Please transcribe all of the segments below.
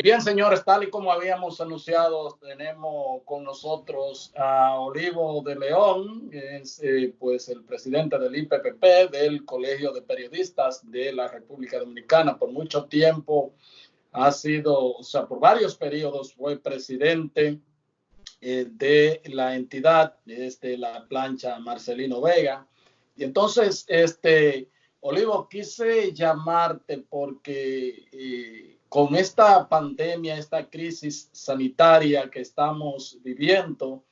Bien, señores, tal y como habíamos anunciado, tenemos con nosotros a Olivo de León, que es pues el presidente del IPPP, del Colegio de Periodistas de la República Dominicana. Por mucho tiempo ha sido, o sea, por varios periodos fue presidente de la entidad, desde la plancha Marcelino Vega. Y entonces, Olivo, quise llamarte porque con esta pandemia, esta crisis sanitaria que estamos viviendo,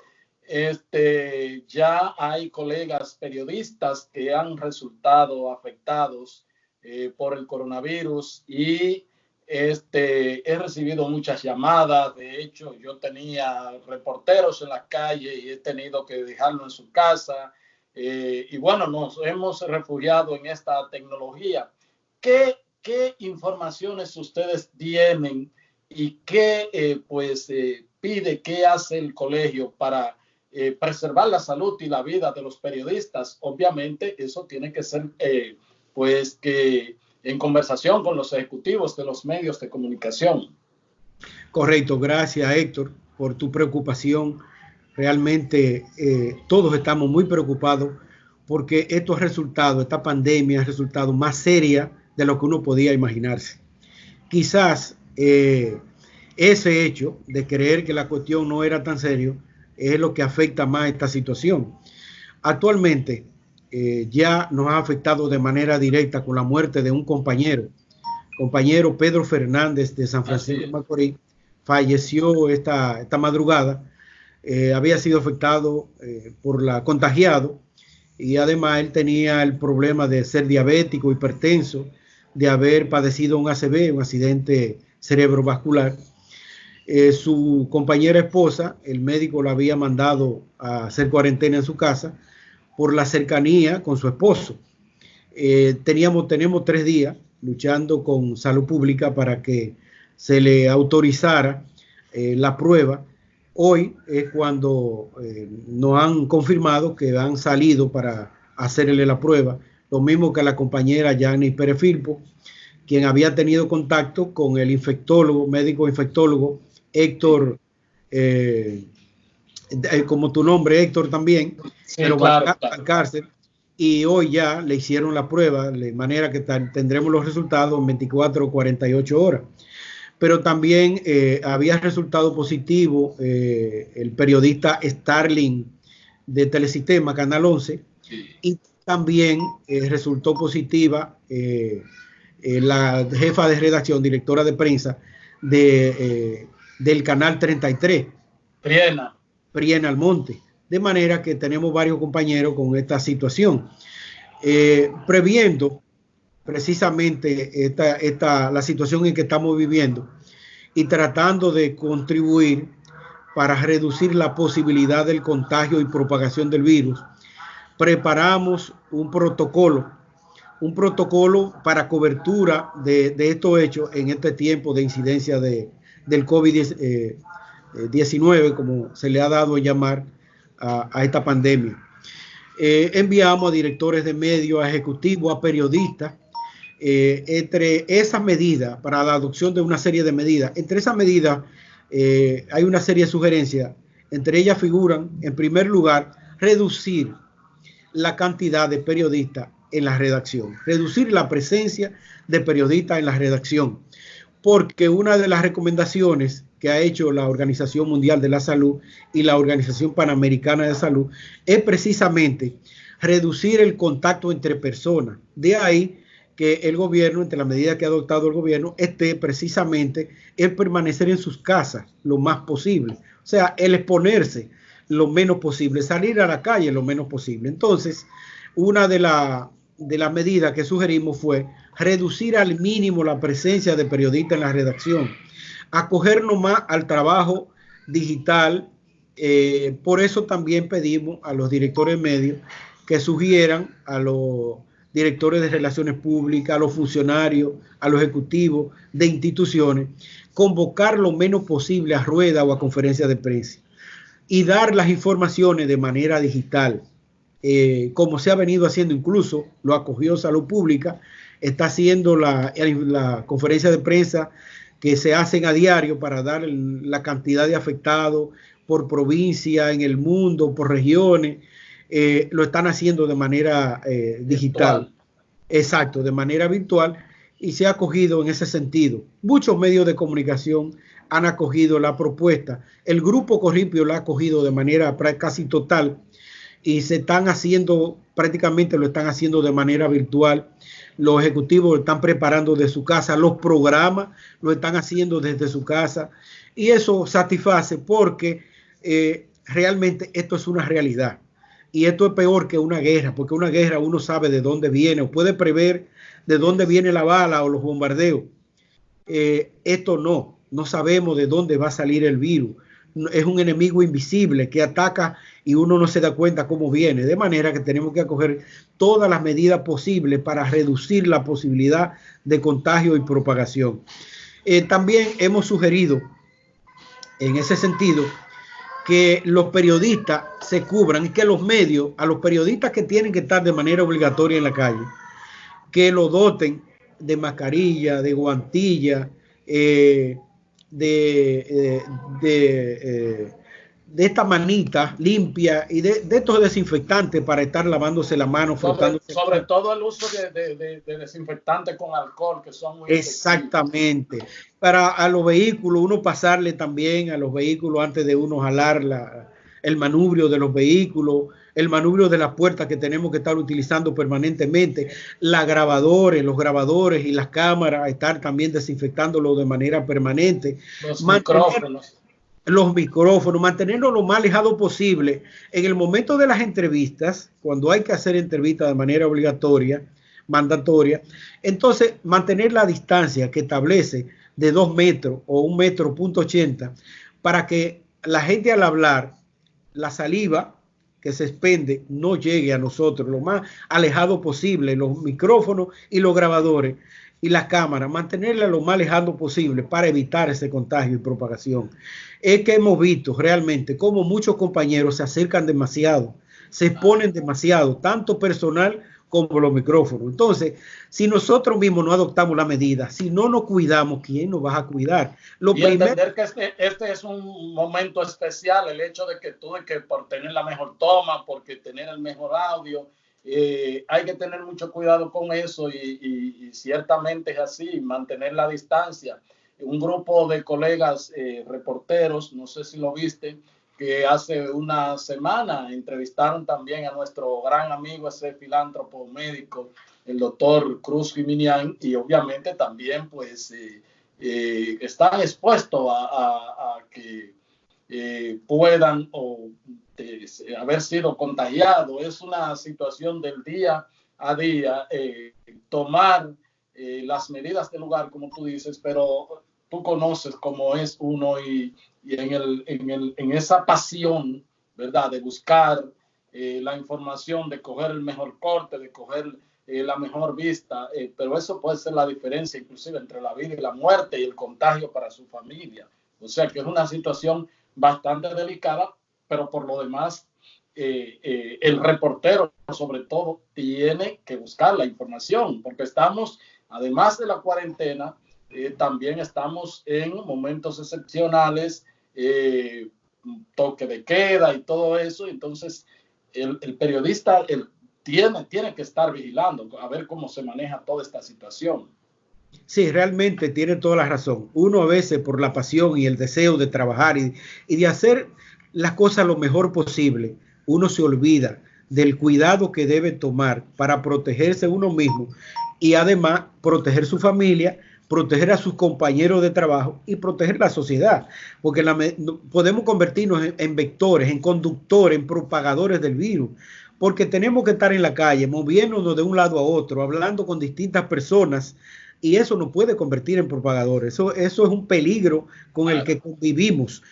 ya hay colegas periodistas que han resultado afectados por el coronavirus y he recibido muchas llamadas. De hecho, yo tenía reporteros en la calle y he tenido que dejarlo en su casa. Y bueno, nos hemos refugiado en esta tecnología. ¿Qué informaciones ustedes tienen y qué pide, qué hace el colegio para preservar la salud y la vida de los periodistas? Obviamente, eso tiene que ser que en conversación con los ejecutivos de los medios de comunicación. Correcto, gracias Héctor por tu preocupación. Realmente todos estamos muy preocupados porque esta pandemia ha resultado más seria de lo que uno podía imaginarse. Quizás ese hecho de creer que la cuestión no era tan serio es lo que afecta más esta situación. Actualmente ya nos ha afectado de manera directa con la muerte de un compañero Pedro Fernández de San Francisco de Macorís. Falleció esta madrugada. Había sido afectado contagiado, y además él tenía el problema de ser diabético, hipertenso, de haber padecido un ACV, un accidente cerebrovascular. Su compañera esposa, el médico la había mandado a hacer cuarentena en su casa por la cercanía con su esposo. Tenemos 3 días luchando con salud pública para que se le autorizara la prueba. Hoy es cuando nos han confirmado que han salido para hacerle la prueba, lo mismo que la compañera Yanni Pérez Filpo, quien había tenido contacto con el médico infectólogo Héctor, como tu nombre, Héctor, también, sí, pero claro, al cárcel. Y hoy ya le hicieron la prueba, de manera que tendremos los resultados en 24 o 48 horas. Pero también había resultado positivo el periodista Starling de Telesistema, Canal 11, y también resultó positiva la jefa de redacción, directora de prensa del Canal 33, Priena Almonte. De manera que tenemos varios compañeros con esta situación. Previendo precisamente la situación en que estamos viviendo y tratando de contribuir para reducir la posibilidad del contagio y propagación del virus, preparamos un protocolo para cobertura de estos hechos en este tiempo de incidencia del COVID-19, como se le ha dado a llamar a esta pandemia. Enviamos a directores de medios, a ejecutivos, a periodistas, entre esas medidas, para la adopción de una serie de medidas. Entre esas medidas hay una serie de sugerencias. Entre ellas figuran, en primer lugar, reducir la cantidad de periodistas en la redacción, reducir la presencia de periodistas en la redacción, porque una de las recomendaciones que ha hecho la Organización Mundial de la Salud y la Organización Panamericana de Salud es precisamente reducir el contacto entre personas. De ahí que el gobierno, entre las medidas que ha adoptado el gobierno, esté precisamente el permanecer en sus casas lo más posible. O sea, el exponerse lo menos posible, salir a la calle lo menos posible. Entonces, una de las medidas que sugerimos fue reducir al mínimo la presencia de periodistas en la redacción, acogernos más al trabajo digital. Por eso también pedimos a los directores de medios que sugieran a los directores de relaciones públicas, a los funcionarios, a los ejecutivos de instituciones, convocar lo menos posible a rueda o a conferencias de prensa y dar las informaciones de manera digital, como se ha venido haciendo. Incluso lo acogió Salud Pública, está haciendo la conferencia de prensa que se hacen a diario para dar la cantidad de afectados por provincia, en el mundo, por regiones, lo están haciendo de manera digital. Virtual. Exacto, de manera virtual, y se ha acogido en ese sentido. Muchos medios de comunicación han acogido la propuesta. El Grupo Corripio la ha acogido de manera casi total y se están haciendo, prácticamente lo están haciendo de manera virtual. Los ejecutivos lo están preparando de su casa, los programas lo están haciendo desde su casa, y eso satisface porque realmente esto es una realidad. Y esto es peor que una guerra, porque una guerra uno sabe de dónde viene, o puede prever de dónde viene la bala o los bombardeos. Esto no sabemos de dónde va a salir el virus. Es un enemigo invisible que ataca y uno no se da cuenta cómo viene. De manera que tenemos que acoger todas las medidas posibles para reducir la posibilidad de contagio y propagación. También hemos sugerido, en ese sentido, que los periodistas se cubran y que los medios, a los periodistas que tienen que estar de manera obligatoria en la calle, que lo doten de mascarilla, de guantilla, de esta manita limpia y de estos desinfectantes para estar lavándose la mano. Sobre todo el uso de desinfectantes con alcohol, que son muy exactamente. Para a los vehículos, uno pasarle también a los vehículos antes de uno jalar el manubrio de los vehículos, el manubrio de las puertas que tenemos que estar utilizando permanentemente, los grabadores y las cámaras, estar también desinfectándolo de manera permanente. Los micrófonos, mantenerlos lo más alejado posible. En el momento de las entrevistas, cuando hay que hacer entrevistas de manera obligatoria, mandatoria, entonces mantener la distancia que establece de 2 metros o 1,80 metros para que la gente al hablar, la saliva que se expende no llegue a nosotros, lo más alejado posible, los micrófonos y los grabadores y las cámaras, mantenerla lo más alejado posible para evitar ese contagio y propagación. Es que hemos visto realmente cómo muchos compañeros se acercan demasiado, se exponen demasiado, tanto personal como los micrófonos. Entonces, si nosotros mismos no adoptamos la medida, si no nos cuidamos, ¿quién nos va a cuidar? Entender que este es un momento especial, el hecho de que por tener la mejor toma, porque tener el mejor audio, hay que tener mucho cuidado con eso y ciertamente es así, mantener la distancia. Un grupo de colegas reporteros, no sé si lo viste, que hace una semana entrevistaron también a nuestro gran amigo, ese filántropo médico, el doctor Cruz Jiminián, y obviamente también pues están expuestos a que puedan haber sido contagiados. Es una situación del día a día, tomar las medidas del lugar, como tú dices, pero tú conoces cómo es uno y en esa pasión, ¿verdad?, de buscar la información, de coger el mejor corte, de coger la mejor vista, pero eso puede ser la diferencia inclusive entre la vida y la muerte y el contagio para su familia. O sea que es una situación bastante delicada, pero por lo demás el reportero sobre todo tiene que buscar la información, porque estamos, además de la cuarentena, también estamos en momentos excepcionales, toque de queda y todo eso. Entonces el periodista tiene que estar vigilando a ver cómo se maneja toda esta situación. Sí, realmente tiene toda la razón. Uno a veces por la pasión y el deseo de trabajar y de hacer las cosas lo mejor posible, uno se olvida del cuidado que debe tomar para protegerse uno mismo y además proteger su familia, proteger a sus compañeros de trabajo y proteger la sociedad, porque podemos convertirnos en vectores, en conductores, en propagadores del virus, porque tenemos que estar en la calle, moviéndonos de un lado a otro, hablando con distintas personas, y eso nos puede convertir en propagadores. Eso es un peligro con el que convivimos,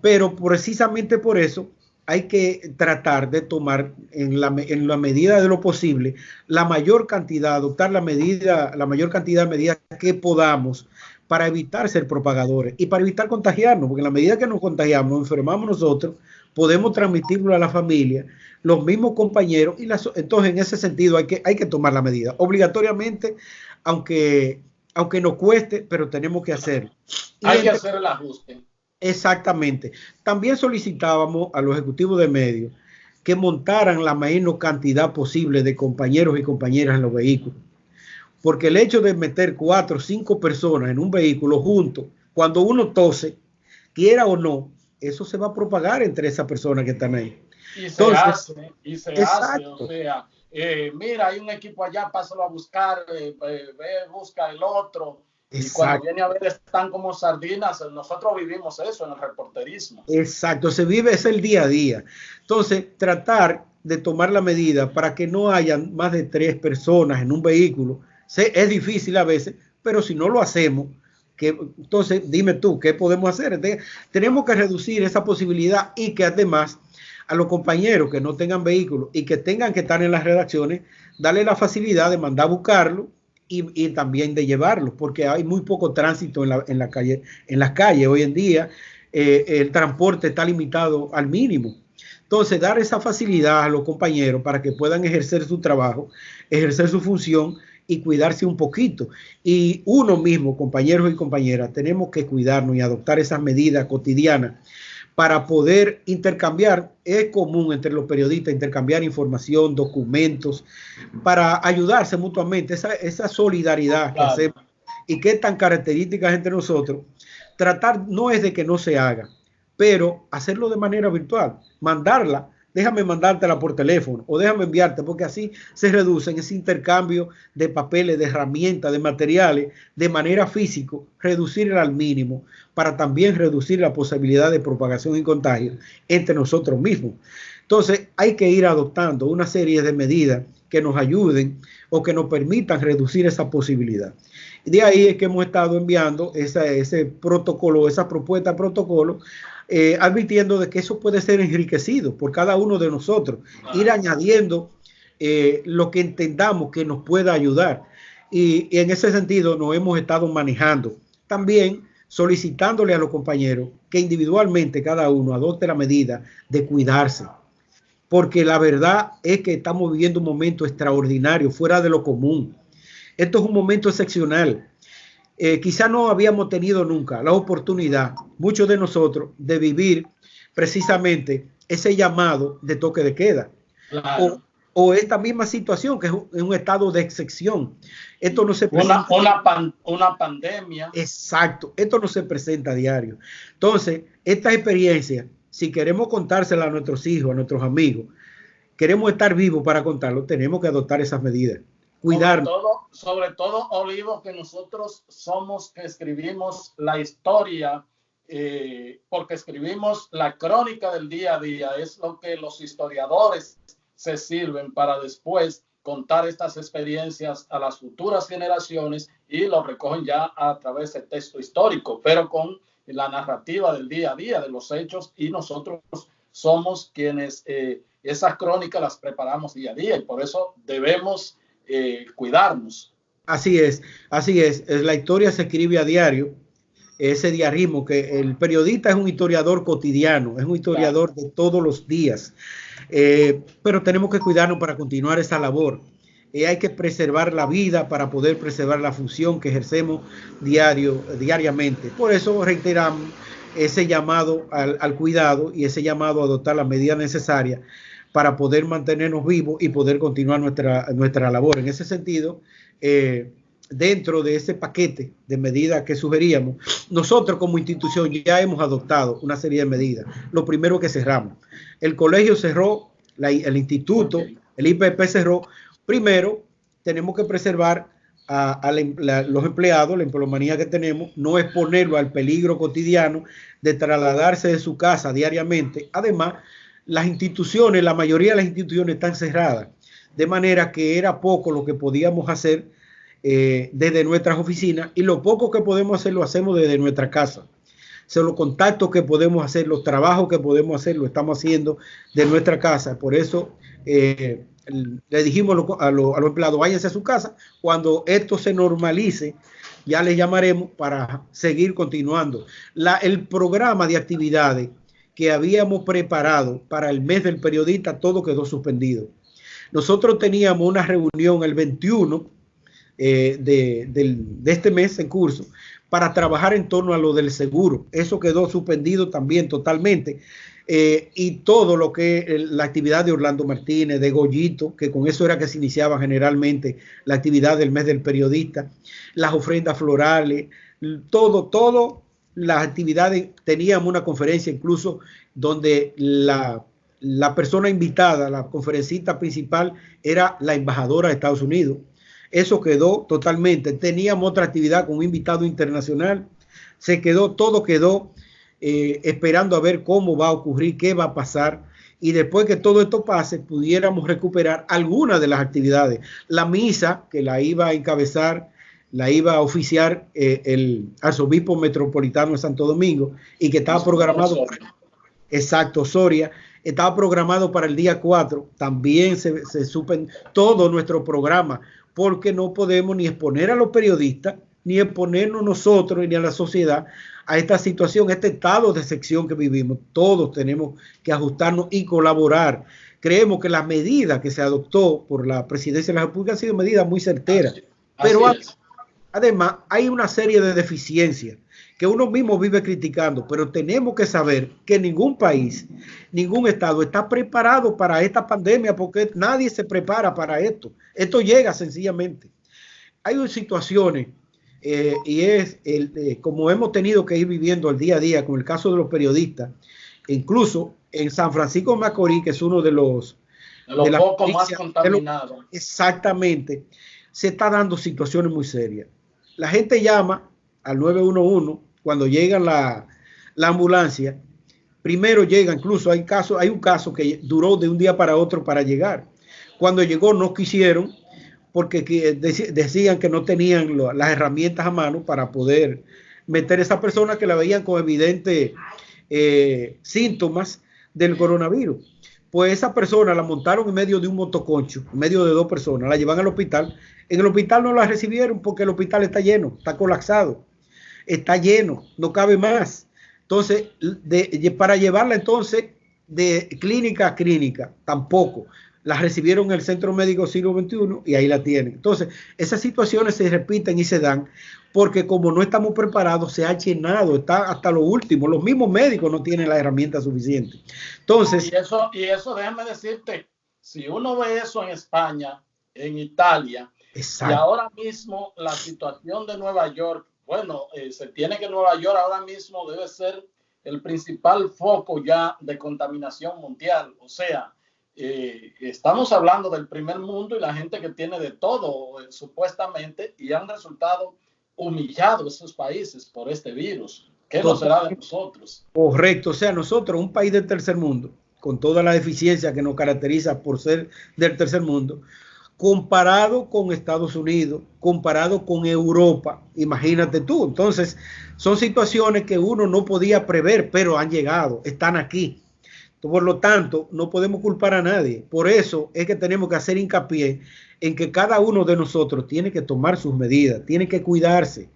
pero precisamente por eso hay que tratar de tomar en la medida de lo posible la mayor cantidad, adoptar la mayor cantidad de medidas que podamos para evitar ser propagadores y para evitar contagiarnos, porque en la medida que nos contagiamos, nos enfermamos nosotros, podemos transmitirlo a la familia, los mismos compañeros, entonces en ese sentido hay que tomar la medida obligatoriamente, aunque aunque nos cueste, pero tenemos que hacerlo. Hay que hacer el ajuste. Exactamente. También solicitábamos a los ejecutivos de medios que montaran la menor cantidad posible de compañeros y compañeras en los vehículos. Porque el hecho de meter 4 o 5 personas en un vehículo juntos, cuando uno tose, quiera o no, eso se va a propagar entre esas personas que están ahí. Y se hace, o sea, mira, hay un equipo allá, pásalo a buscar, ve, busca el otro. Exacto. Y cuando viene a ver están como sardinas. Nosotros vivimos eso en el reporterismo. Exacto, se vive, es el día a día. Entonces, tratar de tomar la medida para que no haya más de 3 personas en un vehículo, es difícil a veces, pero si no lo hacemos, entonces dime tú, ¿qué podemos hacer? Entonces, tenemos que reducir esa posibilidad y que además a los compañeros que no tengan vehículos y que tengan que estar en las redacciones, darle la facilidad de mandar a buscarlo y también de llevarlo, porque hay muy poco tránsito en la calle, en las calles. Hoy en día el transporte está limitado al mínimo. Entonces, dar esa facilidad a los compañeros para que puedan ejercer su trabajo, ejercer su función y cuidarse un poquito. Y uno mismo, compañeros y compañeras, tenemos que cuidarnos y adoptar esas medidas cotidianas para poder intercambiar. Es común entre los periodistas intercambiar información, documentos, para ayudarse mutuamente, esa solidaridad que hacemos y que es tan característica entre nosotros. Tratar no es de que no se haga, pero hacerlo de manera virtual, mandarla, déjame mandártela por teléfono o déjame enviarte, porque así se reduce ese intercambio de papeles, de herramientas, de materiales, de manera física, reducirla al mínimo, para también reducir la posibilidad de propagación y contagio entre nosotros mismos. Entonces, hay que ir adoptando una serie de medidas que nos ayuden o que nos permitan reducir esa posibilidad. De ahí es que hemos estado enviando ese protocolo, esa propuesta de protocolo, advirtiendo de que eso puede ser enriquecido por cada uno de nosotros, ir añadiendo lo que entendamos que nos pueda ayudar. Y en ese sentido nos hemos estado manejando. También solicitándole a los compañeros que individualmente cada uno adopte la medida de cuidarse, porque la verdad es que estamos viviendo un momento extraordinario, fuera de lo común. Esto es un momento excepcional. Quizá no habíamos tenido nunca la oportunidad, muchos de nosotros, de vivir precisamente ese llamado de toque de queda. Claro. O esta misma situación, que es un estado de excepción. Esto no se presenta. Una pandemia. Exacto, esto no se presenta a diario. Entonces, esta experiencia, si queremos contársela a nuestros hijos, a nuestros amigos, queremos estar vivos para contarlo, tenemos que adoptar esas medidas. Cuidarnos. Sobre todo, Olivo, que nosotros somos que escribimos la historia, porque escribimos la crónica del día a día, es lo que los historiadores se sirven para después contar estas experiencias a las futuras generaciones y lo recogen ya a través del texto histórico, pero con la narrativa del día a día, de los hechos, y nosotros somos quienes esas crónicas las preparamos día a día y por eso debemos cuidarnos. Así es, así es. La historia se escribe a diario, ese diarismo, que el periodista es un historiador cotidiano, es un historiador de todos los días, pero tenemos que cuidarnos para continuar esa labor. Hay que preservar la vida para poder preservar la función que ejercemos diariamente. Por eso reiteramos ese llamado al cuidado y ese llamado a adoptar las medidas necesarias para poder mantenernos vivos y poder continuar nuestra labor. En ese sentido, dentro de ese paquete de medidas que sugeríamos, nosotros como institución ya hemos adoptado una serie de medidas. Lo primero que cerramos, el colegio cerró, el instituto, el IPP cerró. Primero, tenemos que preservar a los empleados, la empleomanía que tenemos, no exponerlo al peligro cotidiano de trasladarse de su casa diariamente. Además, las instituciones, la mayoría de las instituciones están cerradas, de manera que era poco lo que podíamos hacer desde nuestras oficinas, y lo poco que podemos hacer lo hacemos desde nuestra casa. Son los contactos que podemos hacer, los trabajos que podemos hacer, lo estamos haciendo de nuestra casa. Por eso le dijimos a los empleados, váyanse a su casa. Cuando esto se normalice, ya les llamaremos para seguir continuando. El programa de actividades que habíamos preparado para el mes del periodista, todo quedó suspendido. Nosotros teníamos una reunión el 21 de este mes en curso para trabajar en torno a lo del seguro. Eso quedó suspendido también totalmente. Y todo lo que la actividad de Orlando Martínez, de Goyito, que con eso era que se iniciaba generalmente la actividad del mes del periodista, las ofrendas florales, todo las actividades. Teníamos una conferencia incluso donde la persona invitada, la conferencista principal, era la embajadora de Estados Unidos. Eso quedó totalmente. Teníamos otra actividad con un invitado internacional. Todo quedó esperando a ver cómo va a ocurrir, qué va a pasar. Y después que todo esto pase, pudiéramos recuperar algunas de las actividades. La misa, que la iba a encabezar, la iba a oficiar el arzobispo metropolitano de Santo Domingo, y que estaba programado, exacto, Soria, estaba programado para el día 4. También se suspendió todo nuestro programa, porque no podemos ni exponer a los periodistas, ni exponernos nosotros, ni a la sociedad a esta situación, este estado de excepción que vivimos. Todos tenemos que ajustarnos y colaborar. Creemos que la medida que se adoptó por la Presidencia de la República ha sido medida muy certera, pero además hay una serie de deficiencias que uno mismo vive criticando, pero tenemos que saber que ningún país, ningún estado está preparado para esta pandemia, porque nadie se prepara para esto. Esto llega sencillamente. Hay situaciones, y es como hemos tenido que ir viviendo el día a día con el caso de los periodistas, incluso en San Francisco de Macorís, que es uno de los pocos más contaminados. Exactamente, se está dando situaciones muy serias. La gente llama al 911 cuando llega la ambulancia. Primero llega, incluso hay un caso que duró de un día para otro para llegar. Cuando llegó no quisieron, porque decían que no tenían las herramientas a mano para poder meter a esa persona, que la veían con evidentes síntomas del coronavirus. Pues esa persona la montaron en medio de un motoconcho, en medio de 2 personas, la llevan al hospital. En el hospital no la recibieron porque el hospital está lleno, está colapsado, está lleno, no cabe más. Entonces, para llevarla entonces de clínica a clínica, tampoco. La recibieron en el Centro Médico Siglo XXI y ahí la tienen. Entonces, esas situaciones se repiten y se dan porque como no estamos preparados, se ha llenado, está hasta lo último. Los mismos médicos no tienen la herramienta suficiente. Entonces, y eso déjame decirte, si uno ve eso en España, en Italia, exacto, y ahora mismo la situación de Nueva York, bueno, se tiene que Nueva York ahora mismo debe ser el principal foco ya de contaminación mundial. O sea, estamos hablando del primer mundo y la gente que tiene de todo, supuestamente, y han resultado humillados esos países por este virus. ¿Qué no será de nosotros? Correcto, o sea, nosotros, un país del tercer mundo, con toda la deficiencia que nos caracteriza por ser del tercer mundo, comparado con Estados Unidos, comparado con Europa, imagínate tú. Entonces, son situaciones que uno no podía prever, pero han llegado, están aquí. Por lo tanto, no podemos culpar a nadie. Por eso es que tenemos que hacer hincapié en que cada uno de nosotros tiene que tomar sus medidas, tiene que cuidarse,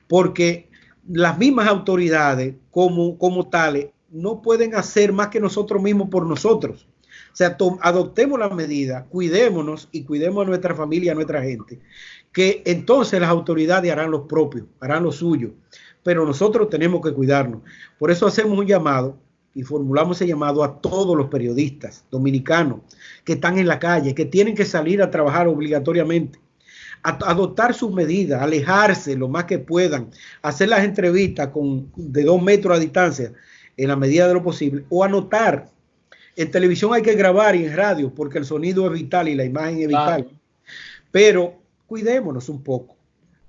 porque las mismas autoridades como tales no pueden hacer más que nosotros mismos por nosotros. O sea, adoptemos la medida, cuidémonos y cuidemos a nuestra familia, a nuestra gente, que entonces las autoridades harán lo propio, harán lo suyo, pero nosotros tenemos que cuidarnos. Por eso hacemos un llamado y formulamos ese llamado a todos los periodistas dominicanos que están en la calle, que tienen que salir a trabajar obligatoriamente, a adoptar sus medidas, alejarse lo más que puedan, hacer las entrevistas de 2 metros a distancia en la medida de lo posible, o anotar. En televisión hay que grabar y en radio porque el sonido es vital y la imagen es vital. Claro. Pero cuidémonos un poco.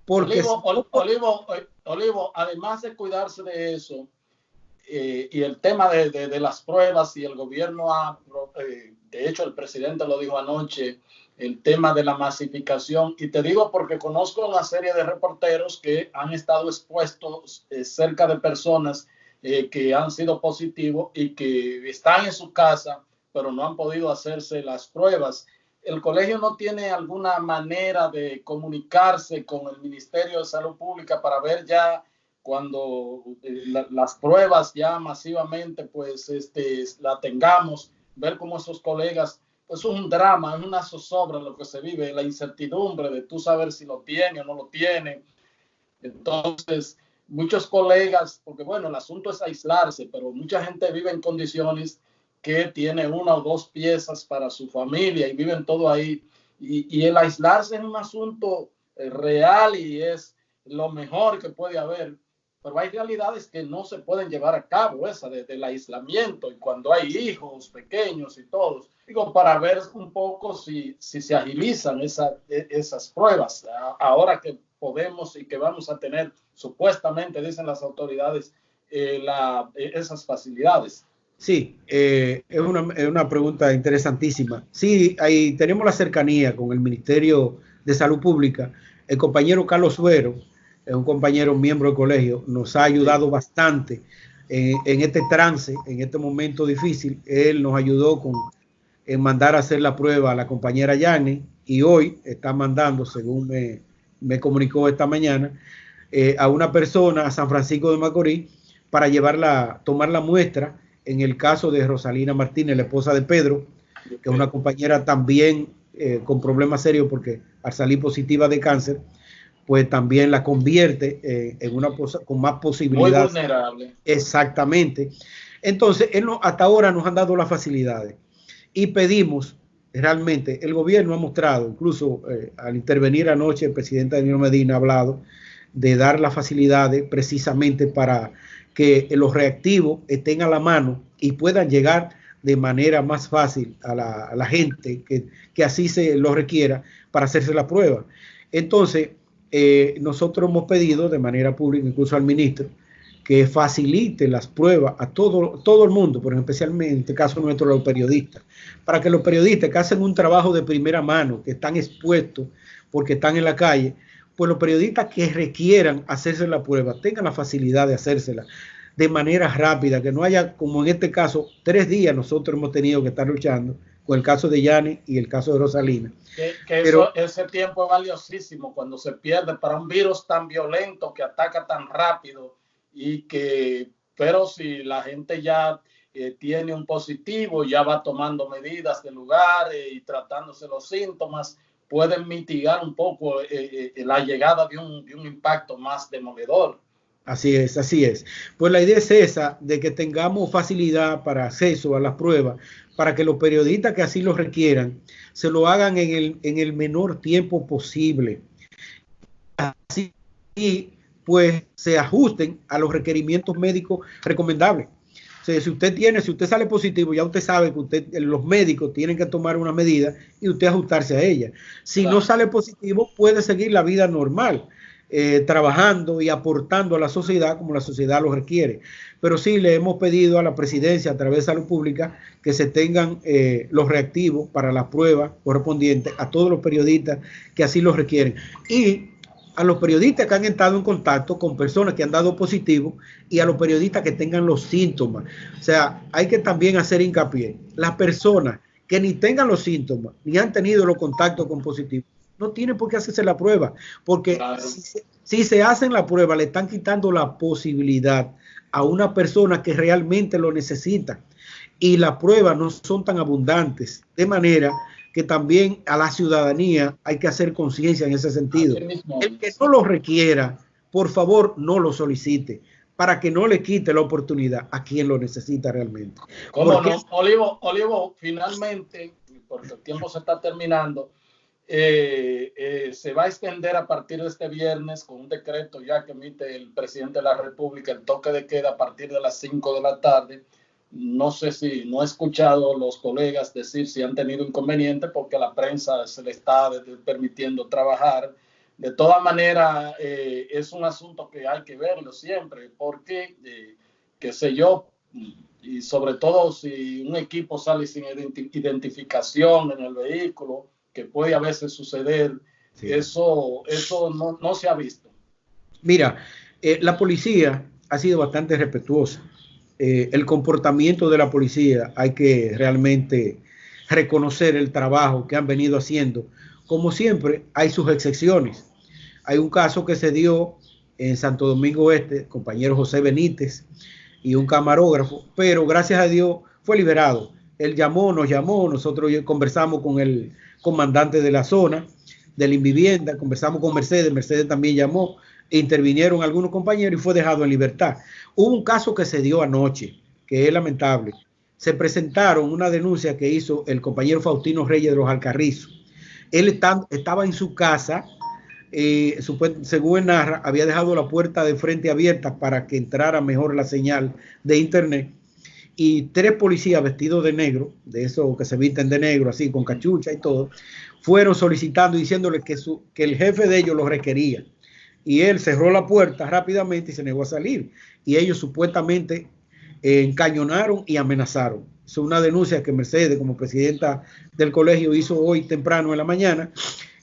Porque Olivo, además de cuidarse de eso, y el tema de las pruebas, y el gobierno de hecho el presidente lo dijo anoche, el tema de la masificación, y te digo porque conozco una serie de reporteros que han estado expuestos cerca de personas que han sido positivos y que están en su casa, pero no han podido hacerse las pruebas. ¿El colegio no tiene alguna manera de comunicarse con el Ministerio de Salud Pública para ver ya cuando las pruebas ya masivamente pues la tengamos, ver cómo esos colegas es un drama, es una zozobra lo que se vive, la incertidumbre de tú saber si lo tiene o no lo tiene. Entonces, muchos colegas, porque bueno, el asunto es aislarse, pero mucha gente vive en condiciones que tiene una o dos piezas para su familia y viven todo ahí. Y el aislarse es un asunto real y es lo mejor que puede haber. Pero hay realidades que no se pueden llevar a cabo, esa del aislamiento, y cuando hay hijos pequeños y todos. Digo, para ver un poco si se agilizan esas pruebas. Ahora que podemos y que vamos a tener, supuestamente, dicen las autoridades, esas facilidades. Sí, es una pregunta interesantísima. Sí, ahí tenemos la cercanía con el Ministerio de Salud Pública. El compañero Carlos Suero, es un compañero miembro del colegio, nos ha ayudado bastante en este trance, en este momento difícil. Él nos ayudó en mandar a hacer la prueba a la compañera Yani y hoy está mandando, según me comunicó esta mañana, a una persona a San Francisco de Macorís para tomar la muestra en el caso de Rosalina Martínez, la esposa de Pedro, que es una compañera también con problemas serios porque al salir positiva de cáncer, pues también la convierte en una con más posibilidades. Muy vulnerable. Exactamente. Entonces, hasta ahora nos han dado las facilidades y pedimos, realmente, el gobierno ha mostrado, incluso al intervenir anoche el presidente Danilo Medina ha hablado de dar las facilidades precisamente para que los reactivos estén a la mano y puedan llegar de manera más fácil a la gente que así se lo requiera para hacerse la prueba. Entonces, nosotros hemos pedido de manera pública, incluso al ministro, que facilite las pruebas a todo el mundo, pero especialmente en este caso nuestro, los periodistas, para que los periodistas que hacen un trabajo de primera mano, que están expuestos porque están en la calle, pues los periodistas que requieran hacerse la prueba tengan la facilidad de hacérsela de manera rápida, que no haya, como en este caso, 3 días nosotros hemos tenido que estar luchando con el caso de Yani y el caso de Rosalina. Pero ese tiempo es valiosísimo cuando se pierde para un virus tan violento que ataca tan rápido pero si la gente ya tiene un positivo, ya va tomando medidas de lugar y tratándose los síntomas, pueden mitigar un poco la llegada de un impacto más demoledor. Así es, así es. Pues la idea es esa, de que tengamos facilidad para acceso a las pruebas, para que los periodistas que así lo requieran, se lo hagan en el menor tiempo posible. Así, pues, se ajusten a los requerimientos médicos recomendables. O sea, si usted sale positivo, ya usted sabe que los médicos tienen que tomar una medida y usted ajustarse a ella. Si no sale positivo, puede seguir la vida normal. Trabajando y aportando a la sociedad como la sociedad lo requiere. Pero sí le hemos pedido a la presidencia a través de Salud Pública que se tengan los reactivos para las pruebas correspondientes a todos los periodistas que así lo requieren y a los periodistas que han estado en contacto con personas que han dado positivo y a los periodistas que tengan los síntomas. O sea, hay que también hacer hincapié. Las personas que ni tengan los síntomas ni han tenido los contactos con positivos no tienen por qué hacerse la prueba, porque claro, si se hacen la prueba, le están quitando la posibilidad a una persona que realmente lo necesita. Y las pruebas no son tan abundantes, de manera que también a la ciudadanía hay que hacer conciencia en ese sentido. El que no lo requiera, por favor, no lo solicite, para que no le quite la oportunidad a quien lo necesita realmente. ¿Cómo no? Olivo, finalmente, porque el tiempo se está terminando, se va a extender a partir de este viernes con un decreto ya que emite el presidente de la República, el toque de queda a partir de las 5 de la tarde. No sé si no he escuchado los colegas decir si han tenido inconveniente porque la prensa se le está permitiendo trabajar. De todas maneras, es un asunto que hay que verlo siempre porque, qué sé yo, y sobre todo si un equipo sale sin identificación en el vehículo, que puede a veces suceder, sí. Eso no se ha visto. Mira, la policía ha sido bastante respetuosa. El comportamiento de la policía, hay que realmente reconocer el trabajo que han venido haciendo. Como siempre, hay sus excepciones. Hay un caso que se dio en Santo Domingo Este, compañero José Benítez y un camarógrafo, pero gracias a Dios fue liberado. Él nos llamó, nosotros conversamos con el comandante de la zona, de la Invivienda, conversamos con Mercedes, Mercedes también llamó, intervinieron algunos compañeros y fue dejado en libertad. Hubo un caso que se dio anoche, que es lamentable. Se presentaron una denuncia que hizo el compañero Faustino Reyes de los Alcarrizos. Él estaba en su casa, según él narra, había dejado la puerta de frente abierta para que entrara mejor la señal de internet, y 3 policías vestidos de negro, de esos que se visten de negro, así con cachucha y todo, fueron solicitando y diciéndole que el jefe de ellos lo requería. Y él cerró la puerta rápidamente y se negó a salir. Y ellos supuestamente encañonaron y amenazaron. Es una denuncia que Mercedes, como presidenta del colegio, hizo hoy temprano en la mañana,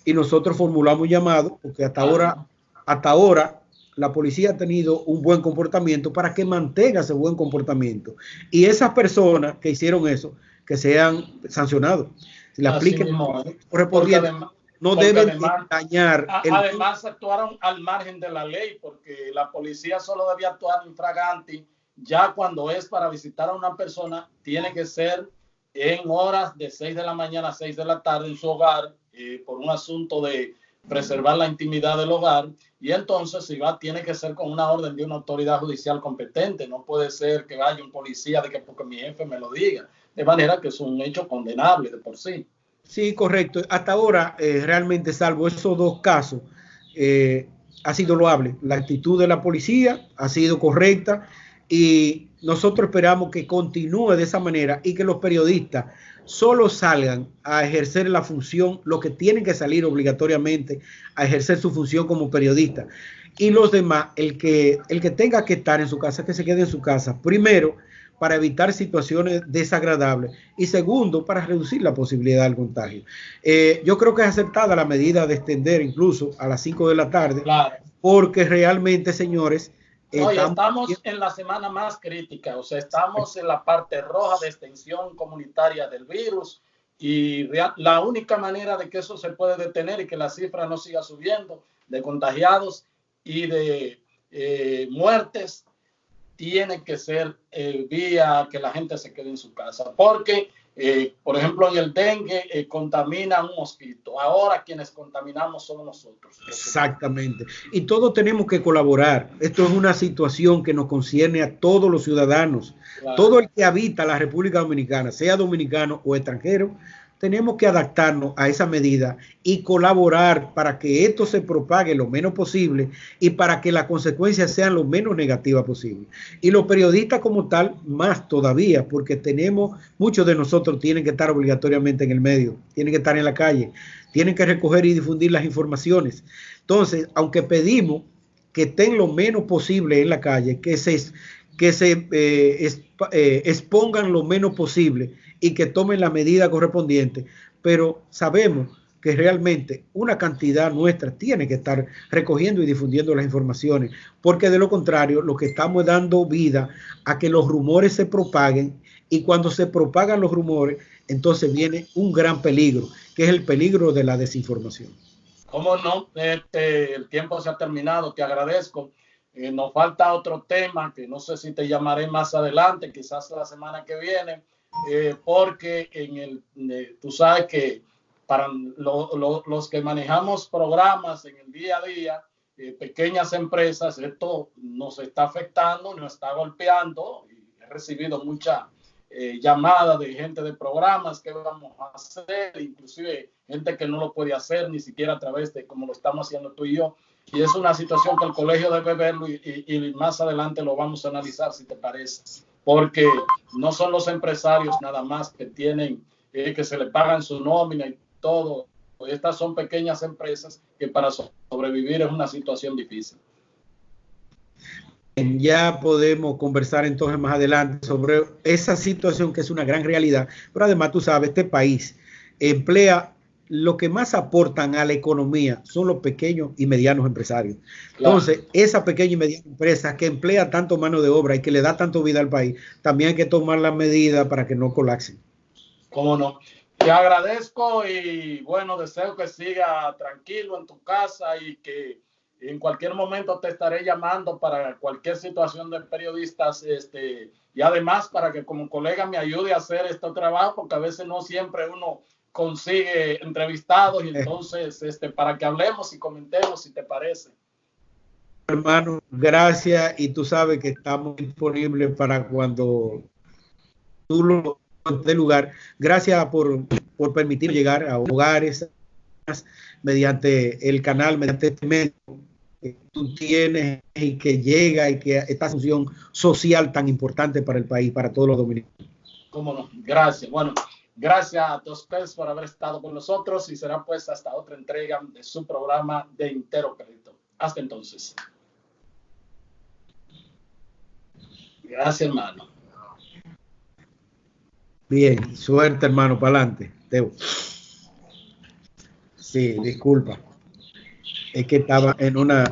y nosotros formulamos un llamado, porque hasta ahora la policía ha tenido un buen comportamiento, para que mantenga ese buen comportamiento. Y esas personas que hicieron eso, que sean sancionados. Si le apliquen correspondiente, no deben dañar. Además, actuaron al margen de la ley, porque la policía solo debía actuar infraganti. Ya cuando es para visitar a una persona, tiene que ser en horas de 6 de la mañana a 6 de la tarde en su hogar, por un asunto de preservar la intimidad del hogar. Y entonces, si va, tiene que ser con una orden de una autoridad judicial competente. No puede ser que vaya un policía de que porque mi jefe me lo diga. De manera que es un hecho condenable de por sí. Sí, correcto. Hasta ahora, realmente, salvo esos 2 casos, ha sido loable. La actitud de la policía ha sido correcta, y nosotros esperamos que continúe de esa manera, y que los periodistas solo salgan a ejercer la función, lo que tienen que salir obligatoriamente a ejercer su función como periodista. Y los demás, el que tenga que estar en su casa, que se quede en su casa. Primero, para evitar situaciones desagradables, y segundo, para reducir la posibilidad del contagio. Yo creo que es aceptada la medida de extender incluso a las 5 de la tarde, claro, porque realmente, señores, no, ya estamos en la semana más crítica, o sea, estamos en la parte roja de extensión comunitaria del virus, y la única manera de que eso se puede detener y que la cifra no siga subiendo de contagiados y de muertes tiene que ser vía que la gente se quede en su casa, porque por ejemplo, en el dengue contamina un mosquito. Ahora quienes contaminamos somos nosotros. Exactamente. Y todos tenemos que colaborar. Esto es una situación que nos concierne a todos los ciudadanos. Claro. Todo el que habita la República Dominicana, sea dominicano o extranjero, tenemos que adaptarnos a esa medida y colaborar para que esto se propague lo menos posible, y para que las consecuencias sean lo menos negativas posible. Y los periodistas como tal, más todavía, porque muchos de nosotros tienen que estar obligatoriamente en el medio, tienen que estar en la calle, tienen que recoger y difundir las informaciones. Entonces, aunque pedimos que estén lo menos posible en la calle, que se expongan lo menos posible y que tomen la medida correspondiente, pero sabemos que realmente una cantidad nuestra tiene que estar recogiendo y difundiendo las informaciones, porque de lo contrario lo que estamos es dando vida a que los rumores se propaguen, y cuando se propagan los rumores, entonces viene un gran peligro, que es el peligro de la desinformación. ¿Cómo no? El tiempo se ha terminado, te agradezco. Nos falta otro tema que no sé si te llamaré más adelante, quizás la semana que viene, porque tú sabes que para los que manejamos programas en el día a día, pequeñas empresas, esto nos está afectando, nos está golpeando, y he recibido mucha llamadas de gente de programas que vamos a hacer, inclusive gente que no lo puede hacer ni siquiera a través de como lo estamos haciendo tú y yo. Y es una situación que el colegio debe verlo, y más adelante lo vamos a analizar, si te parece, porque no son los empresarios nada más que tienen que se le pagan su nómina y todo. Estas son pequeñas empresas que para sobrevivir es una situación difícil. Ya podemos conversar entonces más adelante sobre esa situación, que es una gran realidad, pero además tú sabes, este país emplea, lo que más aportan a la economía son los pequeños y medianos empresarios. Claro. Entonces, esa pequeña y mediana empresa que emplea tanto mano de obra y que le da tanto vida al país, también hay que tomar las medidas para que no colapsen. ¿Cómo no? Te agradezco, y bueno, deseo que siga tranquilo en tu casa, y que En cualquier momento te estaré llamando para cualquier situación de periodistas, y además para que como colega me ayude a hacer este trabajo, porque a veces no siempre uno consigue entrevistados, y entonces para que hablemos y comentemos, si te parece. Hermano, gracias, y tú sabes que estamos disponibles para cuando tú lo des lugar. Gracias por permitir llegar a hogares mediante el canal, mediante este medio que tú tienes y que llega, y que esta función social tan importante para el país, para todos los dominicanos. Cómo no, gracias. Bueno, gracias a todos ustedes por haber estado con nosotros, y será pues hasta otra entrega de su programa de Entero Crédito. Hasta entonces. Gracias, hermano. Bien, suerte, hermano, para adelante. Teo. Sí, disculpa. Es que estaba en una...